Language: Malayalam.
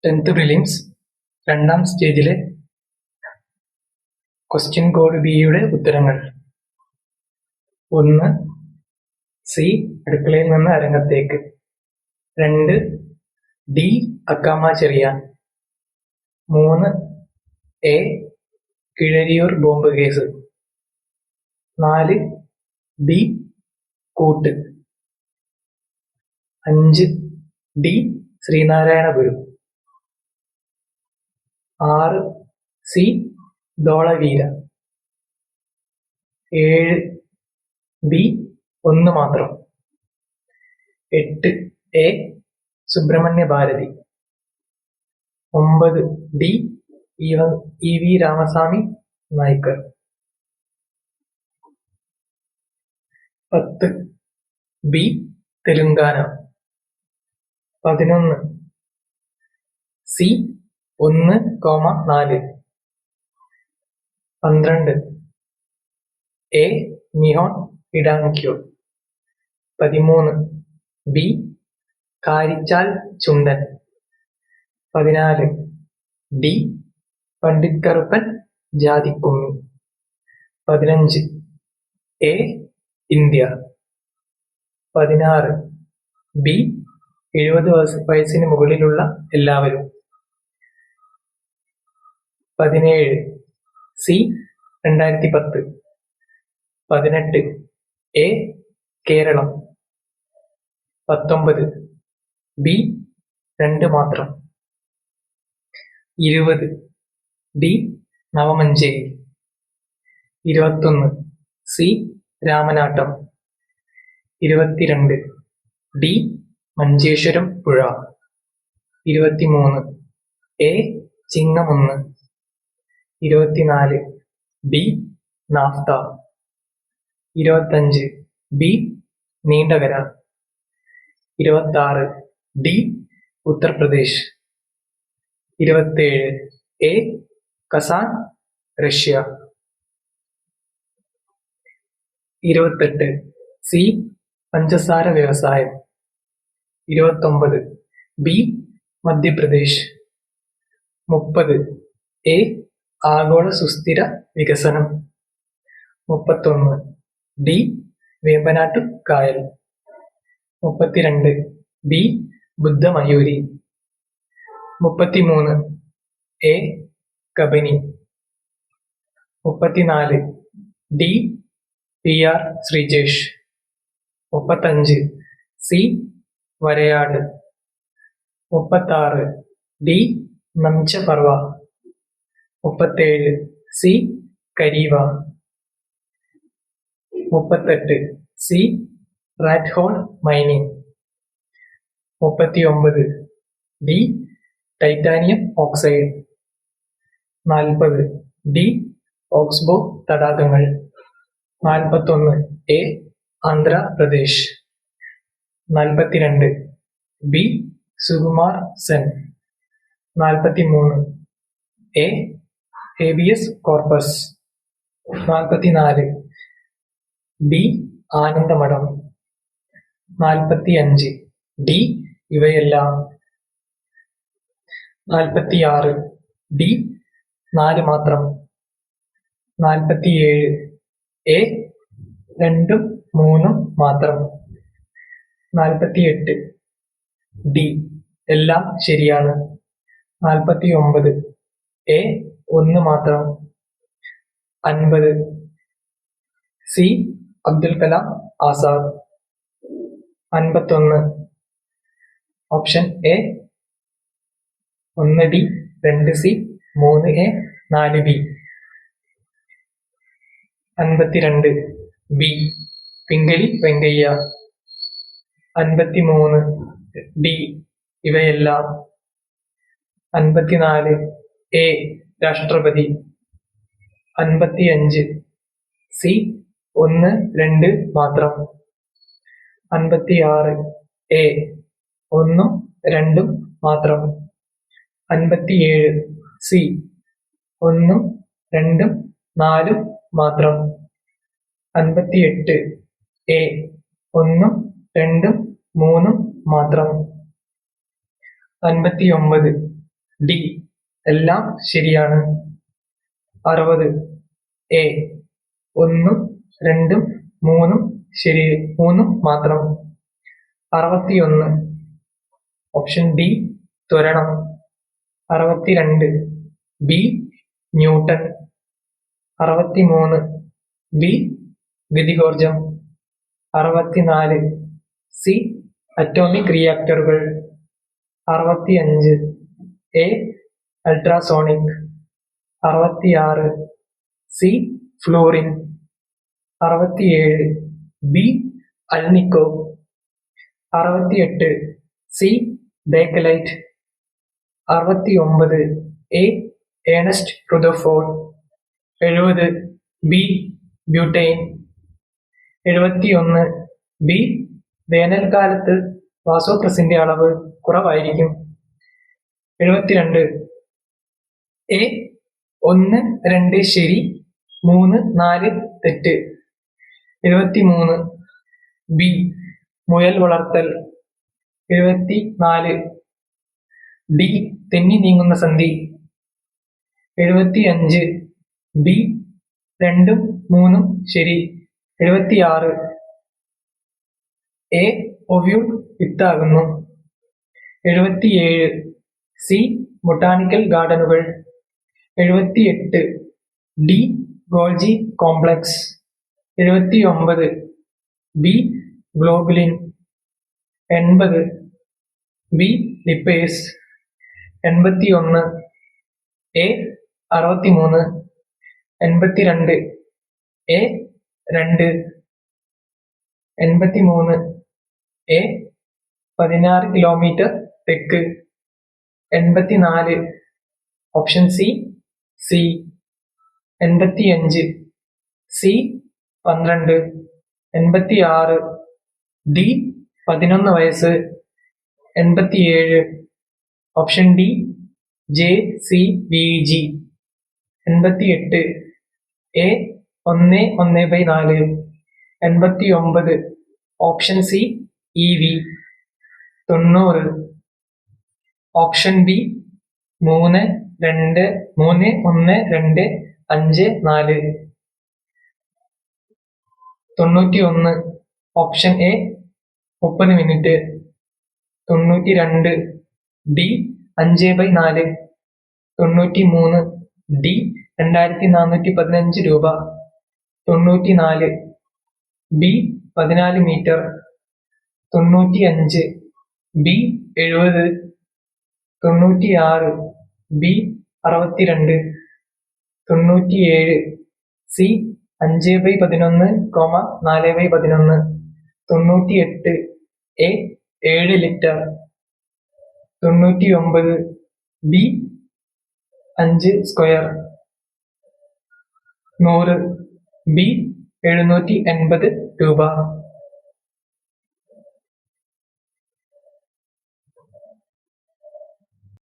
10th പ്രിലിംസ് രണ്ടാം സ്റ്റേജിലെ ക്വസ്റ്റ്യൻ കോഡ് ബിയുടെ ഉത്തരങ്ങൾ: 1. സി അടുക്കളയിൽ നിന്ന് അരങ്ങത്തേക്ക്. 2. D Accamma Cherian. 3. A Keezhariyur bomb case. 4. B കൂട്ട്. 5. D Sree Narayana Guru. 6. C Dholavira. 7. B ഒന്ന് മാത്രം. 8. A Subramania Bharati. 9. D E V Ramasamy Naicker. 10. B Telangana. 11. C 1,4. 12. A Nihon Hidankyo. 13. B Karichal Chundan. 14. D Pandit Karuppan Jathikummi. 15. A India. 16. B 70 വയസ്സിന് മുകളിലുള്ള എല്ലാവരും. 17. സി 2010. 18. എ കേരളം. 19. ബി 2 മാത്രം. 20. D Navamancheri. 21. C Ramanattam. 22. D Manjeshwaram പുഴ. 23. എ ചിങ്ങമൊന്ന്. 24. B naphtha. 25. B Neendakara. 26. D Uttar Pradesh. 27. A Kazan Russia. 28. C പഞ്ചസാര വ്യവസായം. 29. ബി മധ്യപ്രദേശ്. 30. എ ആഗോള സുസ്ഥിര വികസനം. 31. ഡി വേമ്പനാട്ടു കായൽ. 32. B Buddhamayuri. 33. A Kabini. 34. D P R Sreejesh. 35. C വരയാട്. 36. D Namcha Barwa. 37. C Karewa. 38. C rat hole mining. 39. D titanium oxide. 40. D oxbow തടാകങ്ങൾ. 41. A Andhra Pradesh. 42. B Sukumar Sen. 43. A habeas corpus. 44. D Anandamath. 45. D ഇവയെല്ലാം. 46. ഡി 4 മാത്രം. 47. എ 2, 3 മാത്രം. 48. ഡി എല്ലാം ശരിയാണ്. 49. എ 1 മാത്രം. 50. C Abdul Kalam Azad. 51. Option A 1 D 2 C 3 A 4 B. 52. B Pingali Venkaiah. 53. D ഇവയെല്ലാം. 54. എ രാഷ്ട്രപതി. 55. സി 1, 2 മാത്രം. 56. എ 1, 2 മാത്രം. 57. സി 1, 2, 4 മാത്രം. 58. എ 1, 2, 3 മാത്രം. 59. ഡി എല്ലാം ശരിയാണ്. 60 എ 1 2 3 ശരി, 3 മാത്രം. 61 ഓപ്ഷൻ ഡി ത്വരണം. 62 ബി ന്യൂട്ടൺ. 63 ബി ഗതികോർജം. 64 സി അറ്റോമിക് റിയാക്ടറുകൾ. 65 A ultrasonic. 66 C fluorine. 67 B alnico. 68 C bakelite. 69 A Ernest Rutherford. 70 B butane. 71 B വേനൽക്കാലത്ത് വാസോപ്രസിന്റെ അളവ് കുറവായിരിക്കും. 72 എ 1 2 ശരി, 3 4 തെറ്റ്. 73 ബി മുയൽ വളർത്തൽ. 74 ഡി തെന്നി നീങ്ങുന്ന സന്ധി. 75 ബി 2 3 ശരി. 76 എ ഒവ്യൂൾ വിത്താകുന്നു. 77 സി ബൊട്ടാണിക്കൽ ഗാർഡനുകൾ. 78 D Golgi complex. 79 B globulin. 80 B lipase. 81 A 63. 82 A 2. 83 A 16 kilometre തെക്ക്. 84 option C C. 85 C 12. 86 D 11 വയസ്സ്. 87 option D J C V G. 88 A 1/4. 89 option C E V. 90 option B 3 2 3 1 2 5 4. 91 option A 30 minute. 92 D 5/4. 93 D 2415 രൂപ. 94 B 14 metre. 95 B 70. 96 B 62. 97 C 5/11, 4/11. 98 A 7 litre. 99 B 5 square. 100 B 780 രൂപ.